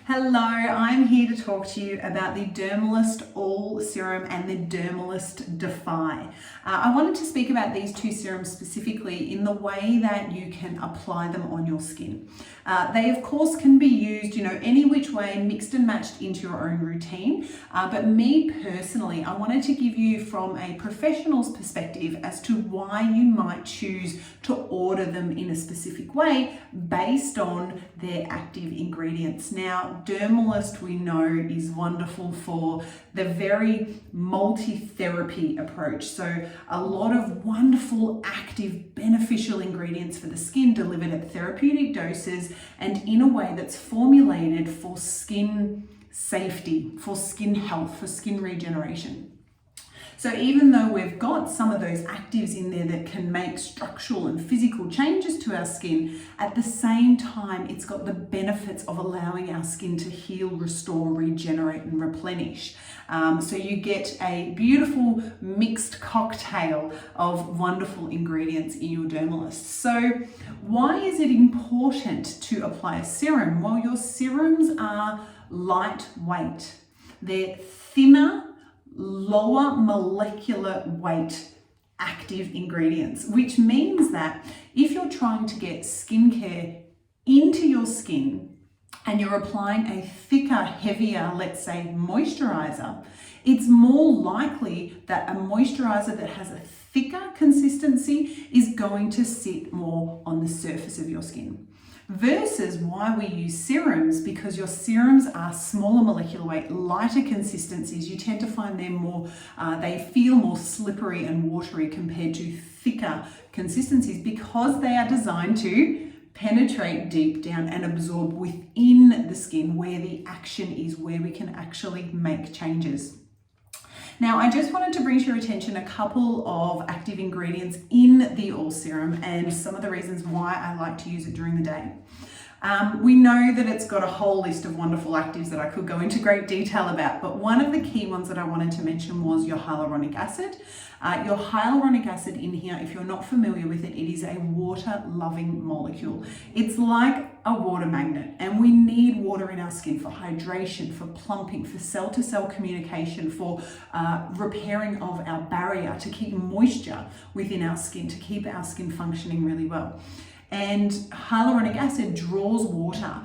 Hello, I'm here to talk to you about the Dermalist All Serum and the Dermalist Defy. I wanted to speak about these two serums specifically in the way that you can apply them on your skin. They of course can be used, any which way, mixed and matched into your own routine. But me personally, I wanted to give you from a professional's perspective as to why you might choose to order them in a specific way based on their active ingredients. Now, Dermalist, we know, is wonderful for the very multi-therapy approach. So a lot of wonderful, active, beneficial ingredients for the skin delivered at therapeutic doses and in a way that's formulated for skin safety, for skin health, for skin regeneration. So even though we've got some of those actives in there that can make structural and physical changes to our skin, at the same time, it's got the benefits of allowing our skin to heal, restore, regenerate, and replenish. So you get a beautiful mixed cocktail of wonderful ingredients in your Dermalist. So why is it important to apply a serum? Well, your serums are lightweight. They're thinner, lower molecular weight active ingredients, which means that if you're trying to get skincare into your skin and you're applying a thicker, heavier, let's say, moisturizer, it's more likely that a moisturizer that has a thicker consistency is going to sit more on the surface of your skin. Versus why we use serums, because your serums are smaller molecular weight, lighter consistencies. You tend to find them more, they feel more slippery and watery compared to thicker consistencies because they are designed to penetrate deep down and absorb within the skin where the action is, where we can actually make changes. Now, I just wanted to bring to your attention a couple of active ingredients in the All Serum and some of the reasons why I like to use it during the day. We know that it's got a whole list of wonderful actives that I could go into great detail about, but one of the key ones that I wanted to mention was your hyaluronic acid. Your hyaluronic acid in here, if you're not familiar with it, it is a water-loving molecule. It's like a water magnet, and we need water in our skin for hydration, for plumping, for cell-to-cell communication, for repairing of our barrier, to keep moisture within our skin, to keep our skin functioning really well. And hyaluronic acid draws water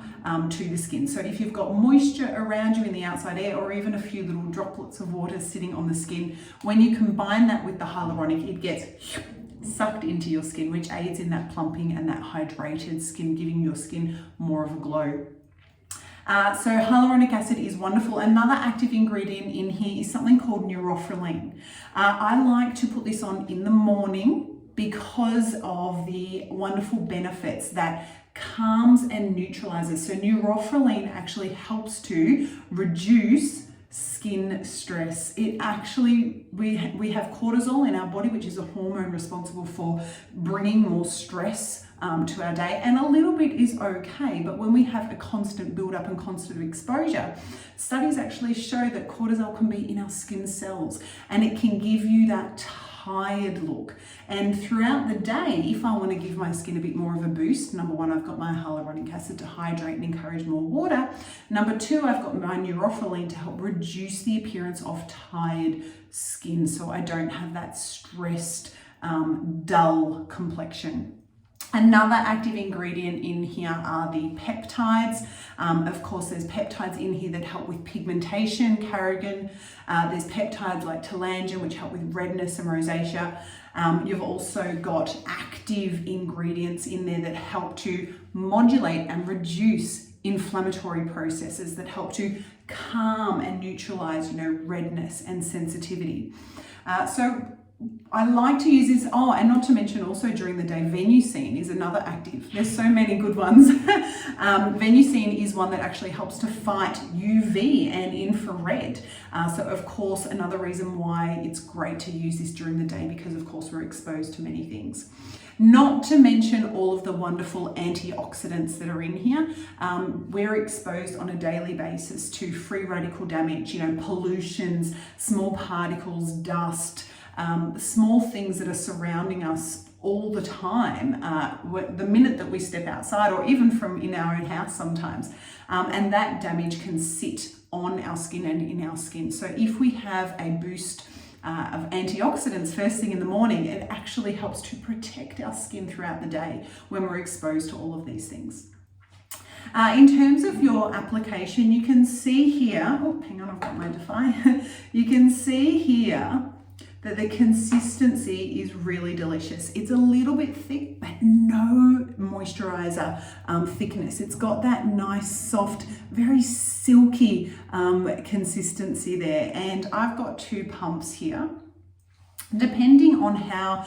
to the skin. So if you've got moisture around you in the outside air, or even a few little droplets of water sitting on the skin, when you combine that with the hyaluronic, it gets sucked into your skin, which aids in that plumping and that hydrated skin, giving your skin more of a glow. So hyaluronic acid is wonderful. Another active ingredient in here is something called neurofilin. I like to put this on in the morning because of the wonderful benefits that calms and neutralizes. So neurofilin actually helps to reduce skin stress. It actually, we have cortisol in our body, which is a hormone responsible for bringing more stress to our day, and a little bit is okay, but when we have a constant build-up and constant exposure, studies actually show that cortisol can be in our skin cells and it can give you that tired look. And throughout the day, if I want to give my skin a bit more of a boost, number one, I've got my hyaluronic acid to hydrate and encourage more water. Number two, I've got my neurofilin to help reduce the appearance of tired skin so I don't have that stressed, dull complexion. Another active ingredient in here are the peptides. Of course, there's peptides in here that help with pigmentation, keratin. There's peptides like telangian, which help with redness and rosacea. You've also got active ingredients in there that help to modulate and reduce inflammatory processes, that help to calm and neutralize, redness and sensitivity. So I like to use this, and not to mention also during the day, venusine is another active. There's so many good ones. Venusine is one that actually helps to fight UV and infrared. So of course, another reason why it's great to use this during the day, because of course we're exposed to many things. Not to mention all of the wonderful antioxidants that are in here. We're exposed on a daily basis to free radical damage, pollutions, small particles, dust, small things that are surrounding us all the time, the minute that we step outside or even from in our own house sometimes. And that damage can sit on our skin and in our skin. So if we have a boost of antioxidants first thing in the morning, it actually helps to protect our skin throughout the day when we're exposed to all of these things. In terms of your application, you can see here, oh, hang on, I've got my Defy. You can see here that the consistency is really delicious. It's a little bit thick, but no moisturizer thickness. It's got that nice, soft, very silky consistency there. And I've got 2 pumps here. Depending on how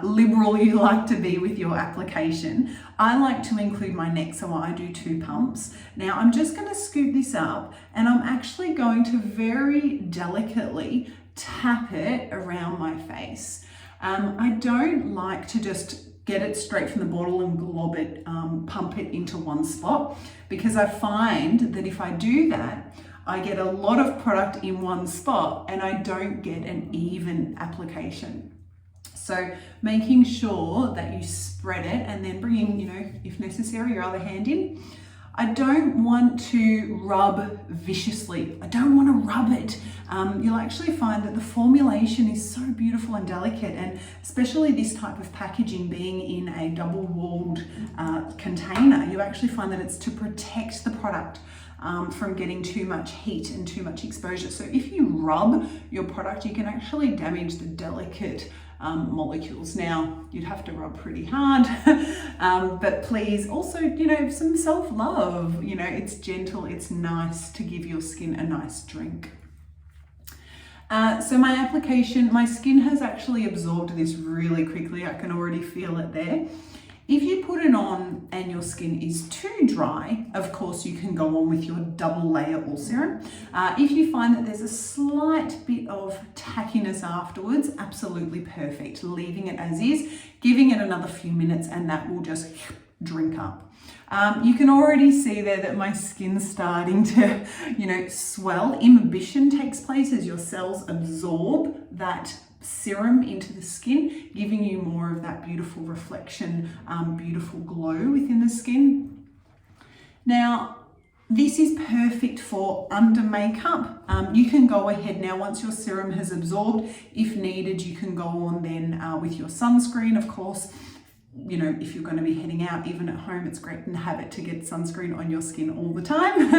liberal you like to be with your application, I like to include my neck, so I do 2 pumps. Now I'm just going to scoop this up and I'm actually going to very delicately tap it around my face. I don't like to just get it straight from the bottle and glob it, pump it into one spot, because I find that if I do that, I get a lot of product in one spot and I don't get an even application. So making sure that you spread it and then bringing, if necessary, your other hand in. I don't want to rub viciously. I don't want to rub it. You'll actually find that the formulation is so beautiful and delicate, and especially this type of packaging being in a double-walled container, you actually find that it's to protect the product from getting too much heat and too much exposure. So if you rub your product, you can actually damage the delicate molecules. Now, you'd have to rub pretty hard, but please also, some self-love. It's gentle, it's nice to give your skin a nice drink. So my application, my skin has actually absorbed this really quickly. I can already feel it there. If you put it on and your skin is too dry, of course you can go on with your double layer all serum. If you find that there's a slight bit of tackiness afterwards, absolutely perfect. Leaving it as is, giving it another few minutes, and that will just drink up. You can already see there that my skin's starting to, swell. Imbibition takes place as your cells absorb that serum into the skin, giving you more of that beautiful reflection, beautiful glow within the skin. Now, this is perfect for under makeup. You can go ahead now, once your serum has absorbed, if needed, you can go on then with your sunscreen, of course. If you're going to be heading out, even at home, it's great to have it to get sunscreen on your skin all the time.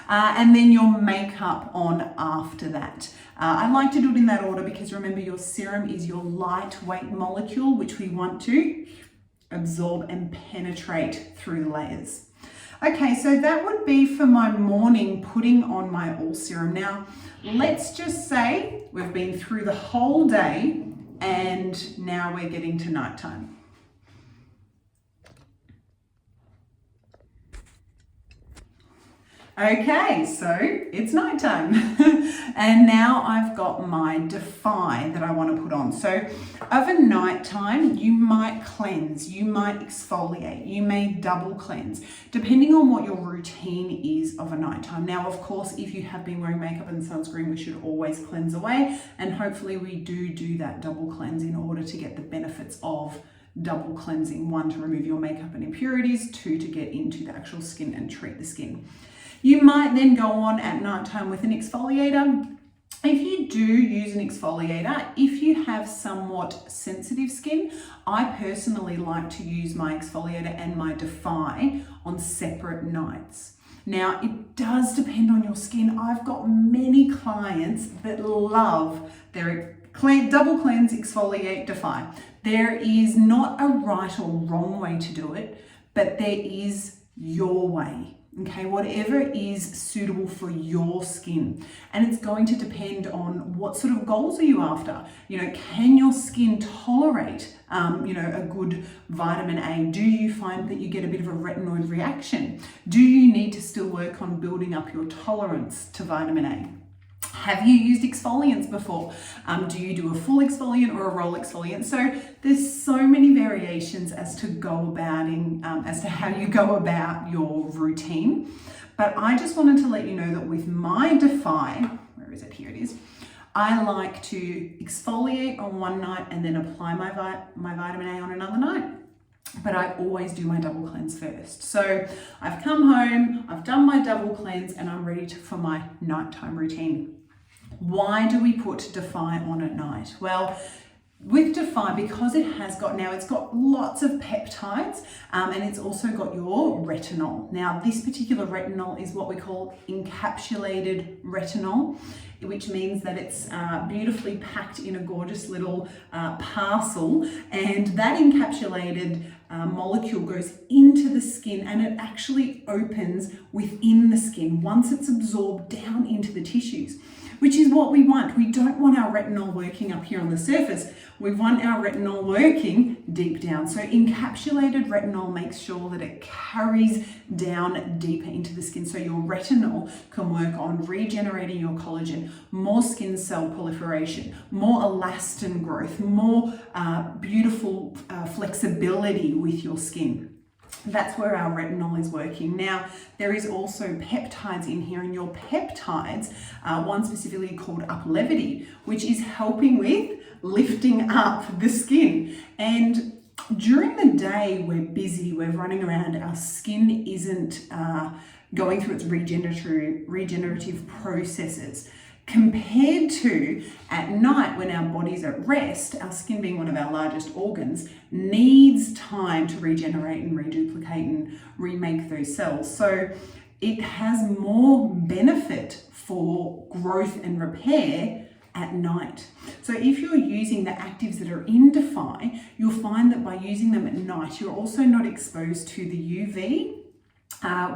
And then your makeup on after that. I like to do it in that order because remember, your serum is your lightweight molecule, which we want to absorb and penetrate through the layers. Okay, so that would be for my morning putting on my all serum. Now, let's just say we've been through the whole day and now we're getting to nighttime. Okay, so it's nighttime and now I've got my Defy that I want to put on. So over nighttime, you might cleanse, you might exfoliate, you may double cleanse, depending on what your routine is of a nighttime. Now, of course, if you have been wearing makeup and sunscreen, we should always cleanse away, and hopefully we do that double cleanse in order to get the benefits of double cleansing. 1, to remove your makeup and impurities, 2, to get into the actual skin and treat the skin. You might then go on at nighttime with an exfoliator. If you do use an exfoliator, if you have somewhat sensitive skin, I personally like to use my exfoliator and my Defy on separate nights. Now, it does depend on your skin. I've got many clients that love their double cleanse, exfoliate, Defy. There is not a right or wrong way to do it, but there is your way. Okay, whatever is suitable for your skin. And it's going to depend on what sort of goals are you after. Can your skin tolerate, a good vitamin A? Do you find that you get a bit of a retinoid reaction? Do you need to still work on building up your tolerance to vitamin A? Have you used exfoliants before? Do you do a full exfoliant or a roll exfoliant? So there's so many variations as to as to how you go about your routine. But I just wanted to let you know that with my Defy, where is it? Here it is. I like to exfoliate on one night and then apply my vitamin A on another night. But I always do my double cleanse first. So I've come home, I've done my double cleanse, and I'm ready for my nighttime routine. Why do we put Defy on at night? Well, with Defy, because it's got lots of peptides, and it's also got your retinol. Now, this particular retinol is what we call encapsulated retinol, which means that it's beautifully packed in a gorgeous little parcel, and that encapsulated molecule goes into the skin and it actually opens within the skin once it's absorbed down into the tissues, which is what we want. We don't want our retinol working up here on the surface. We want our retinol working deep down. So encapsulated retinol makes sure that it carries down deeper into the skin. So your retinol can work on regenerating your collagen, more skin cell proliferation, more elastin growth, more beautiful flexibility with your skin. That's where our retinol is working. Now, there is also peptides in here, and your peptides, one specifically called Uplevity, which is helping with lifting up the skin. And during the day, we're busy, we're running around, our skin isn't going through its regenerative processes. Compared to at night when our body's at rest, our skin being one of our largest organs, needs time to regenerate and reduplicate and remake those cells. So it has more benefit for growth and repair at night. So if you're using the actives that are in Defy, you'll find that by using them at night, you're also not exposed to the UV,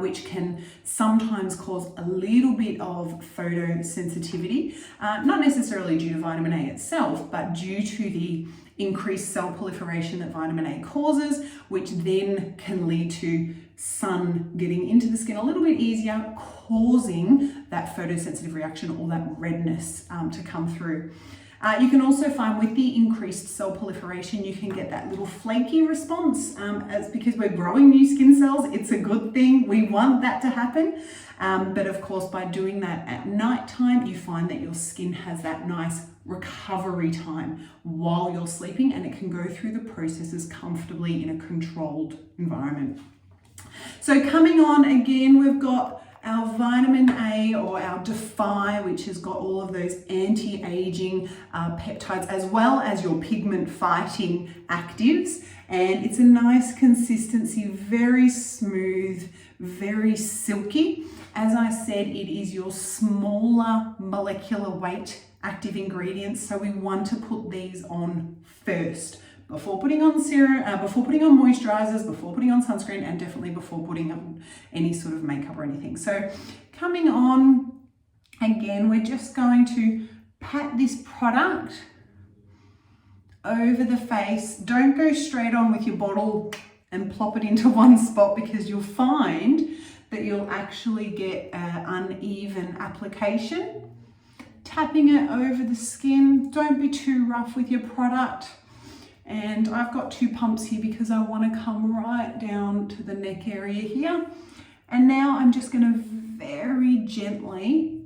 which can sometimes cause a little bit of photosensitivity, not necessarily due to vitamin A itself, but due to the increased cell proliferation that vitamin A causes, which then can lead to sun getting into the skin a little bit easier, causing that photosensitive reaction or that redness to come through. You can also find with the increased cell proliferation, you can get that little flaky response. As because we're growing new skin cells, it's a good thing. We want that to happen. But of course, by doing that at nighttime, you find that your skin has that nice recovery time while you're sleeping, and it can go through the processes comfortably in a controlled environment. So coming on again, we've got our vitamin A, or our Defy, which has got all of those anti-aging peptides, as well as your pigment fighting actives. And it's a nice consistency, very smooth, very silky. As I said, it is your smaller molecular weight active ingredients. So we want to put these on first, before putting on serum, before putting on moisturizers, before putting on sunscreen, and definitely before putting on any sort of makeup or anything. So coming on, again, we're just going to pat this product over the face. Don't go straight on with your bottle and plop it into one spot, because you'll find that you'll actually get an uneven application. Tapping it over the skin. Don't be too rough with your product. And I've got 2 pumps here because I want to come right down to the neck area here. And now I'm just going to very gently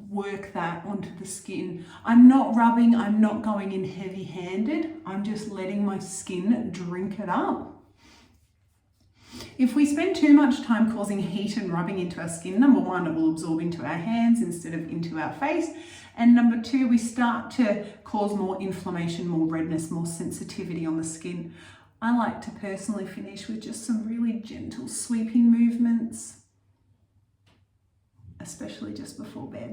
work that onto the skin. I'm not rubbing, I'm not going in heavy-handed. I'm just letting my skin drink it up. If we spend too much time causing heat and rubbing into our skin, number one, it will absorb into our hands instead of into our face. And number two, we start to cause more inflammation, more redness, more sensitivity on the skin. I like to personally finish with just some really gentle sweeping movements, especially just before bed.